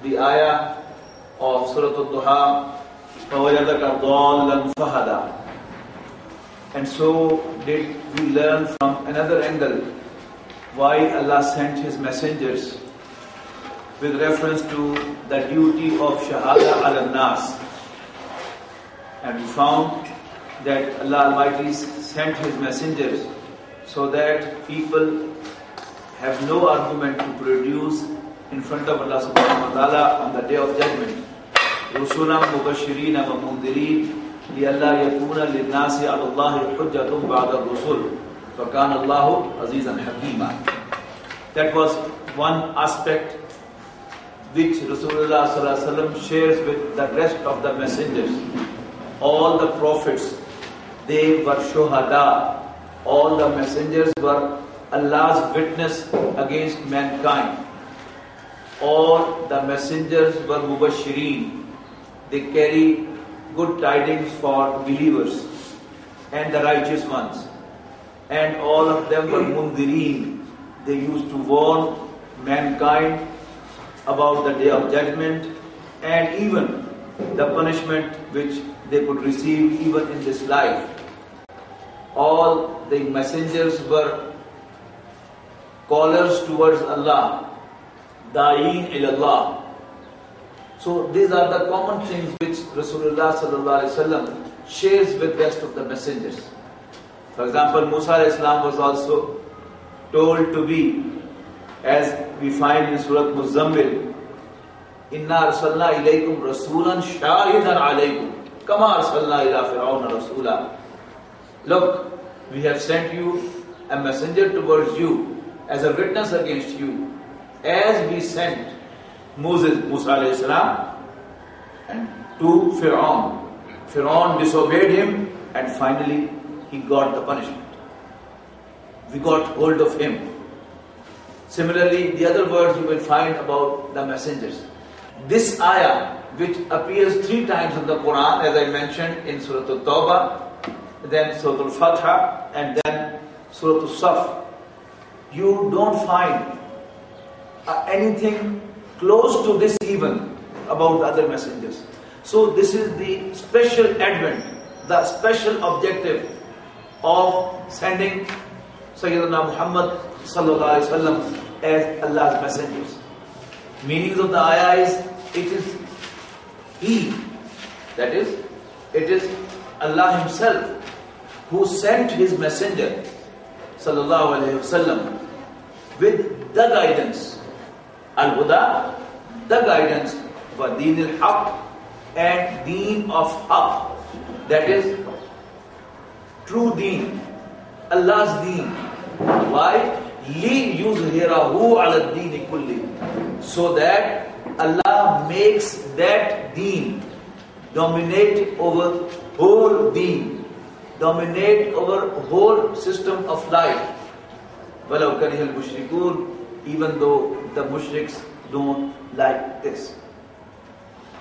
the ayah of Surah Al-Duha, فَوَجَدَكَ ضَالًّا فَهَدَى. And so did we learn from another angle why Allah sent His messengers with reference to the duty of Shahada al-Nas. And we found that Allah Almighty sent His messengers so that people have no argument to produce in front of Allah subhanahu wa ta'ala on the day of judgment. رُسُلًا مُبَشِّرِينَ وَمُنذِرِينَ لِأَلَّا يَكُونَ لِلنَّاسِ عَلَى اللَّهِ حُجَّةٌ بَعْدَ الرُّسُلِ فَكَانَ اللَّهُ عَزِيزًا حَكِيمًا. That was one aspect which Rasulullah sallallahu alaihi wasallam shares with the rest of the messengers. All the prophets, they were shuhada. All the messengers were Allah's witness against mankind. All the messengers were mubashireen. They carry good tidings for believers and the righteous ones. And all of them were mundireen. They used to warn mankind about the day of judgment and even the punishment which they could receive even in this life. All the messengers were callers towards Allah, da'in ilallah. So these are the common things which Rasulullah sallallahu alaihi wasallam shares with the rest of the messengers. For example, Musa alayhi salam was also told to be, as we find in Surah Muzammil, Inna arsalna ilaykum rasulan shahidan alaykum kama arsalna ila fir'auna rasula. Look, we have sent you a messenger towards you as a witness against you, as we sent Musa alayhi salam and to Fir'aun. Fir'aun disobeyed him and finally he got the punishment. We got hold of him. Similarly, the other words you will find about the messengers. This ayah, which appears 3 times in the Quran, as I mentioned, in Surah Al-Tawbah, then Surah Al-Fatha, and then Surah Al-Saf, you don't find anything close to this even about the other messengers. So this is the special advent, the special objective of sending Sayyidina Muhammad sallallahu alaihi wasallam as Allah's messengers. Meanings of the ayah is, it is He, that is, it is Allah Himself who sent His messenger sallallahu alaihi wasallam with the guidance, al-huda, the guidance, wa deen al-haq, and deen of haq, that is true deen, Allah's deen. Why? Li yuzhirahu ala deen kulli, so that Allah makes that deen dominate over whole deen, dominate over whole system of life. Walau karihal mushrikun, even though the mushriks don't like this.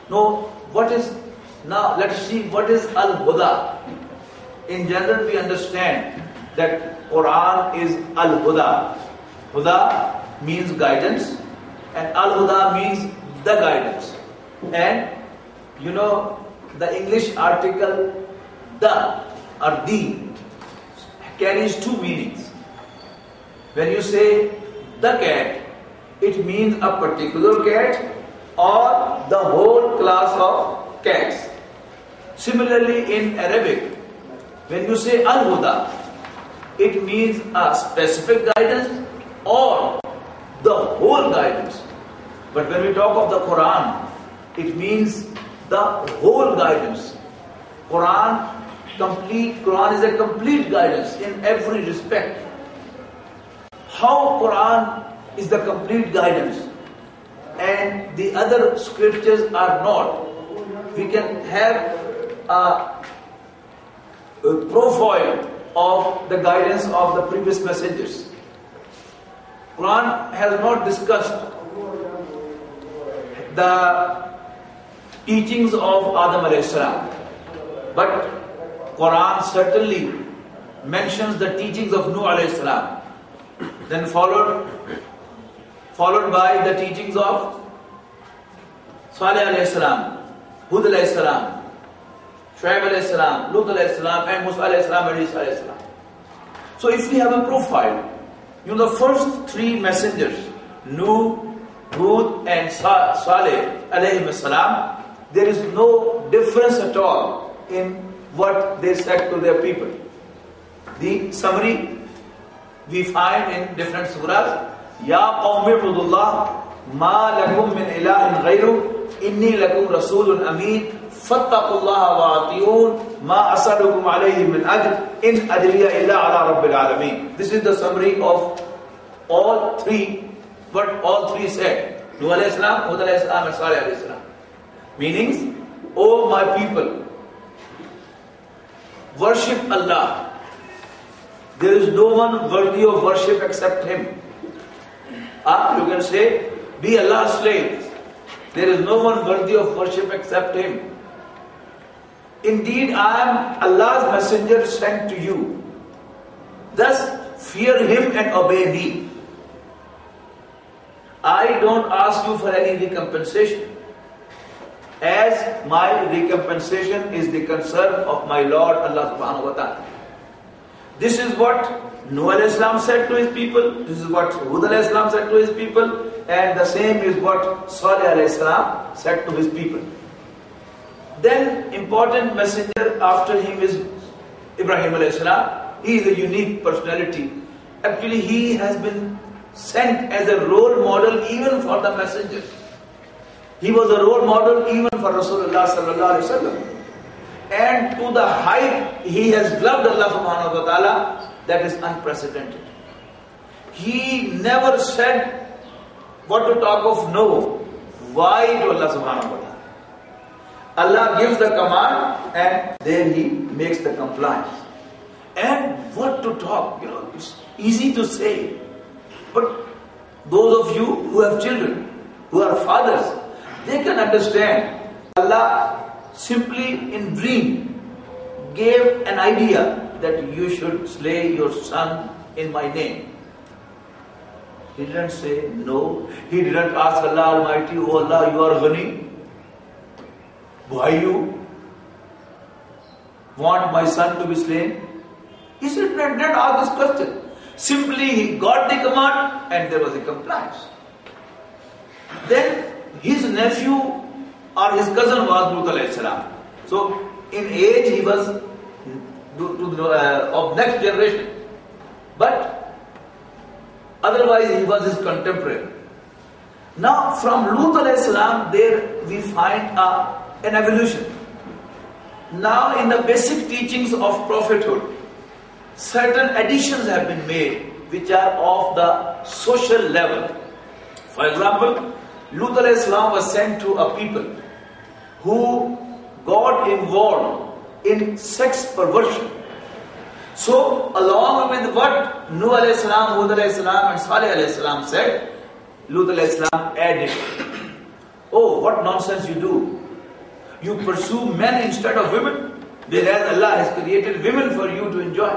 Now let us see what is al-huda. In general, we understand that Quran is al-huda. Huda means guidance, and al-huda means the guidance. And you know, the English article the or the carries 2 meanings. When you say the cat, it means a particular cat or the whole class of cats. Similarly, in Arabic, when you say al-huda, it means a specific guidance or the whole guidance. But when we talk of the Quran, it means the whole guidance. Quran is a complete guidance in every respect. How Quran is the complete guidance and the other scriptures are not? We can have a profile of the guidance of the previous messengers. Quran has not discussed the teachings of Adam alayhi salam, but Quran certainly mentions the teachings of Nuh alayhi salam, then followed by the teachings of Salih alayhi salam, Hud alayhi salam, Shuaib alayhi salam, Lut alayhi salam, and Musa alayhi salam and Isa alayhi salam. So if we have a profile, the first three messengers, Nuh, Hud and Saleh alayhi salam, there is no difference at all in what they said to their people. The summary we find in different surahs. Ya qawmi ibudullah ma lakum min ilahin ghayru inni lakum rasulun ameen fattaqullaha wa ati'un ma asalukum alayhi min ajr in ajriya illa ala rabbil alameen. This is the summary of all three, what all three said. Nuh alayhi salam, Hud alayhi salam and Salih alayhi salam. Meanings, O my people, worship Allah. There is no one worthy of worship except Him. You can say, be Allah's slaves. There is no one worthy of worship except Him. Indeed, I am Allah's messenger sent to you. Thus, fear Him and obey me. I don't ask you for any recompensation, as my recompensation is the concern of my Lord Allah subhanahu wa ta'ala. This is what Nuh alayhi salam said to his people, this is what Hud alayhi salam said to his people, and the same is what Salih alayhi salam said to his people. Then important messenger after him is Ibrahim alayhi salam. He is a unique personality. Actually, he has been sent as a role model even for the messengers. He was a role model even for Rasulullah sallallahu alaihi wasallam. And to the height he has loved Allah subhanahu wa ta'ala, that is unprecedented. He never said what to talk of no. Why to Allah subhanahu wa ta'ala? Allah gives the command and then He makes the compliance. And what to talk, it's easy to say. But those of you who have children, who are fathers, they can understand. Allah simply in dream gave an idea that you should slay your son in my name. He didn't say no. He didn't ask Allah Almighty, oh Allah, you are Ghani. Why you want my son to be slain? He said, didn't ask this question. Simply he got the command and there was a compliance. Then his nephew or his cousin was Lut alayhi salam. So in age he was of next generation, but otherwise he was his contemporary. Now from Lut alayhi salam there we find an evolution. Now in the basic teachings of prophethood, certain additions have been made which are of the social level. For example, Lut alayhi salam was sent to a people who got involved in sex perversion. So, along with what Nuh alayhi salam, Hud alayhi salam and Salih alayhi salam said, Lut alayhi salam added, oh, what nonsense you do. You pursue men instead of women, whereas Allah has created women for you to enjoy.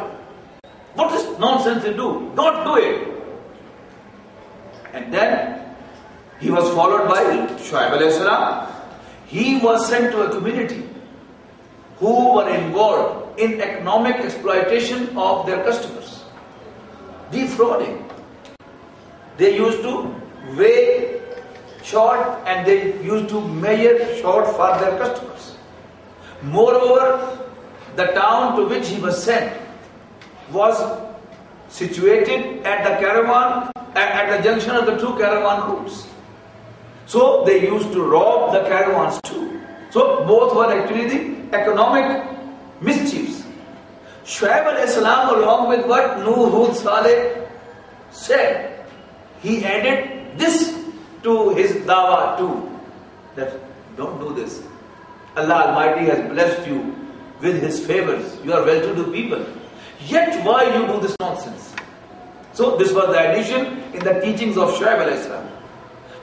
What is nonsense you do? Don't do it. And then he was followed by Shuaib alayhi salam. He was sent to a community who were involved in economic exploitation of their customers, defrauding. They used to weigh short and they used to measure short for their customers. Moreover, the town to which he was sent was situated at the caravan, at the junction of the two caravan routes. So they used to rob the caravans too. So both were actually the economic mischiefs. Shuaib alayhi salam, along with what Nuh, Hud, Saleh said, he added this to his dawah too. That don't do this. Allah Almighty has blessed you with His favors. You are well-to-do people. Yet why you do this nonsense? So this was the addition in the teachings of Shuaib alayhi salam.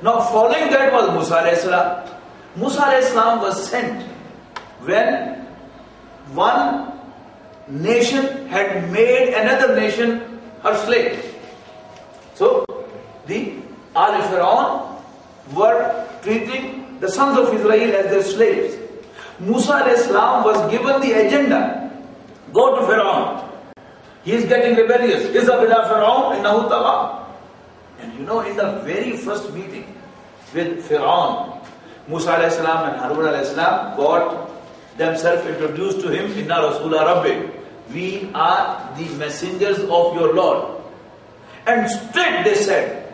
Now following that was Musa alayhi salam. Musa alayhi salam was sent when one nation had made another nation her slave. So the Al Pharaoh were treating the sons of Israel as their slaves. Musa a.s. was given the agenda. Go to Pharaoh. He is getting rebellious. Izhab ila Pharaoh innahu tagha. And in the very first meeting with Pharaoh, Musa a.s. and Harun a.s. got themselves introduced to him. Inna Rasula Rabbi. We are the messengers of your Lord. And straight they said,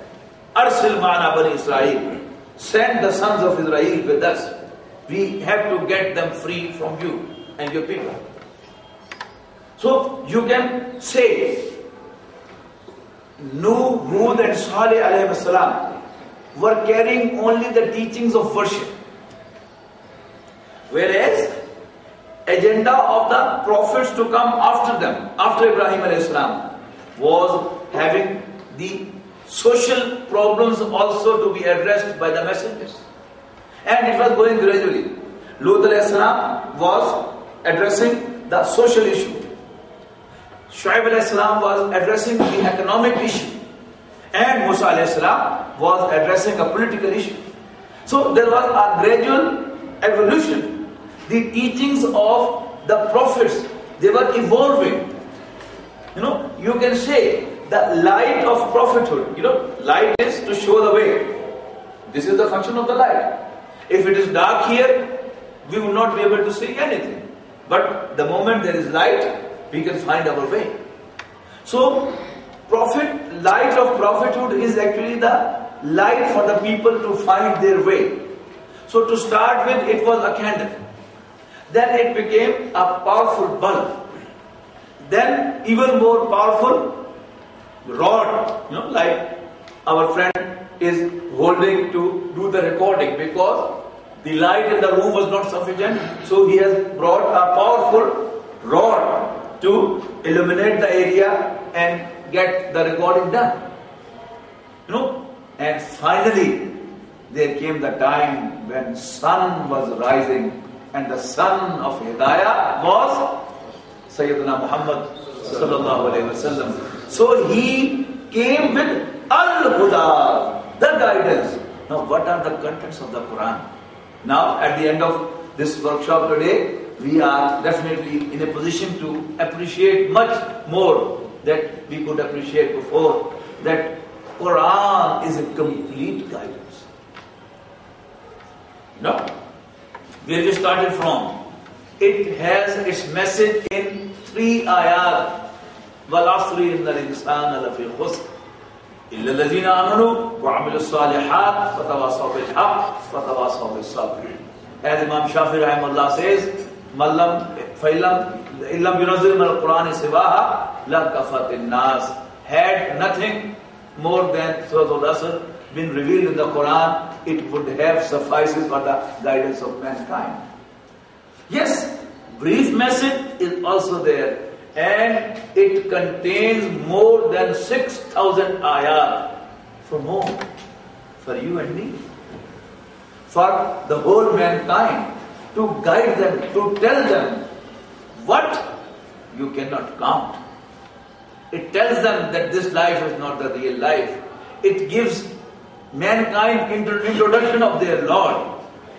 Arsil ma'ana bani Israel. Send the sons of Israel with us. We have to get them free from you and your people. So you can say, Nuh, Hud and Saleh alayhi salam were carrying only the teachings of worship. Whereas, agenda of the prophets to come after them, after Ibrahim alayhi salam, was having the social problems also to be addressed by the messengers. And it was going gradually. Lut alayhi salam was addressing the social issue. Shu'aib alayhi salam was addressing the economic issue. And Musa alayhi salam was addressing a political issue. So there was a gradual evolution. The teachings of the prophets, they were evolving. You can say the light of prophethood. Light is to show the way. This is the function of the light. If it is dark here, we will not be able to see anything. But the moment there is light, we can find our way. So, light of prophethood is actually the light for the people to find their way. So to start with, it was a candle. Then it became a powerful bulb. Then even more powerful rod, like our friend is holding to do the recording, because the light in the room was not sufficient. So he has brought a powerful rod to illuminate the area and get the recording done. And finally there came the time when sun was rising, and the son of Hidayah was Sayyidina Muhammad sallallahu alayhi wasallam. So he came with Al-Huda, the guidance. Now what are the contents of the Quran? Now at the end of this workshop today, we are definitely in a position to appreciate much more that we could appreciate before. That Quran is a complete guidance. Where we started from, it has its message in 3 ayat. وَالْعَصْرِ إِنَّ الْإِنسَانَ لَفِي خُسْرٍ إِلَّا الَّذِينَ آمَنُوا وَعَمِلُوا الصَّالِحَاتِ وَتَوَاصَوْا بِالْحَقِّ وَتَوَاصَوْا بِالصَّبْرِ. As Imam Shafi rahimahullah says, إِلَّمْ يُنَزِّلْ مِنَ الْقُرْآنِ سِوَاهَا لَكَفَتِ النَّاسِ. Had nothing more than Surah Al-Asr been revealed in the Quran, it would have suffices for the guidance of mankind. Yes, brief message is also there, and it contains more than 6,000 ayat. For more, for you and me, for the whole mankind, to guide them, to tell them what you cannot count. It tells them that this life is not the real life. It gives mankind introduction of their Lord.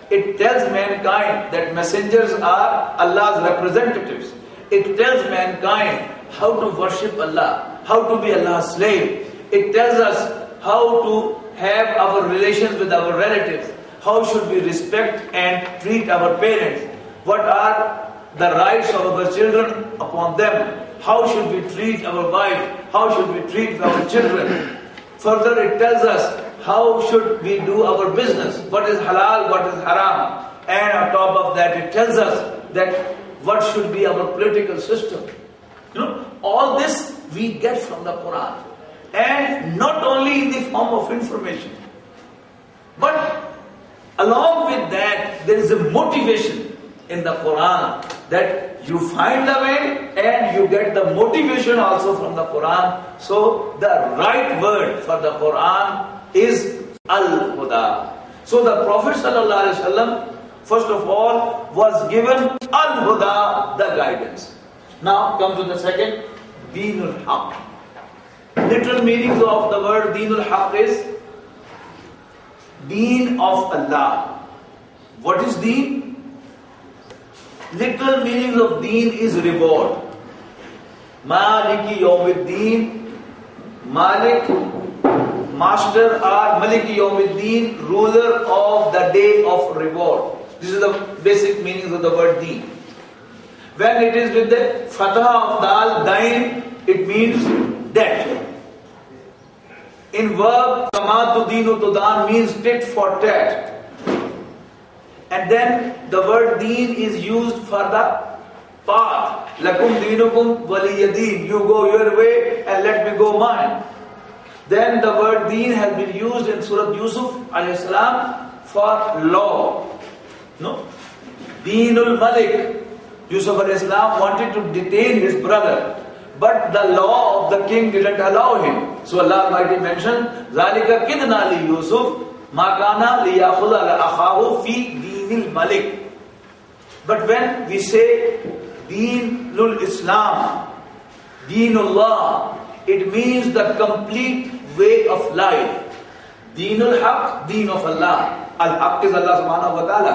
It tells mankind that messengers are Allah's representatives. It tells mankind how to worship Allah, how to be Allah's slave. It tells us how to have our relations with our relatives, how should we respect and treat our parents, what are the rights of our children upon them, how should we treat our wife, how should we treat our children. Further, it tells us how should we do our business, what is halal, what is haram. And on top of that, it tells us that what should be our political system. All this we get from the Quran. And not only in the form of information, but along with that, there is a motivation in the Quran, that you find the way and you get the motivation also from the Quran. So the right word for the Quran is Al-Huda. So the Prophet ﷺ, first of all, was given Al-Huda, the guidance. Now comes to the second, Deenul Haq. Literal meanings of the word Deenul Haq is Deen of Allah. What is deen? Literal meanings of deen is reward. Maliki Yawmiddin, Malik, master, or Maliki Yawmiddin, ruler of the day of reward. This is the basic meanings of the word deen. When it is with the fatha of dal, dain, it means debt. In verb, kama tudinu tudan means tit for tat. And then the word deen is used for the path. Lakum dinukum waliyadeen. You go your way and let me go mine. Then the word deen has been used in Surah Yusuf alayhi salam for law. No? Deenul Malik. Yusuf alayhi salam wanted to detain his brother, but the law of the king didn't allow him. So Allah Almighty mentioned, Zalika kidna li Yusuf, ma kana li yakhudha la akhahu fi deenil Malik. But when we say Deenul Islam, Deenullah, it means the complete way of life. Deenul Haq, Deen of Allah. Al-Haq is Allah subhanahu wa ta'ala.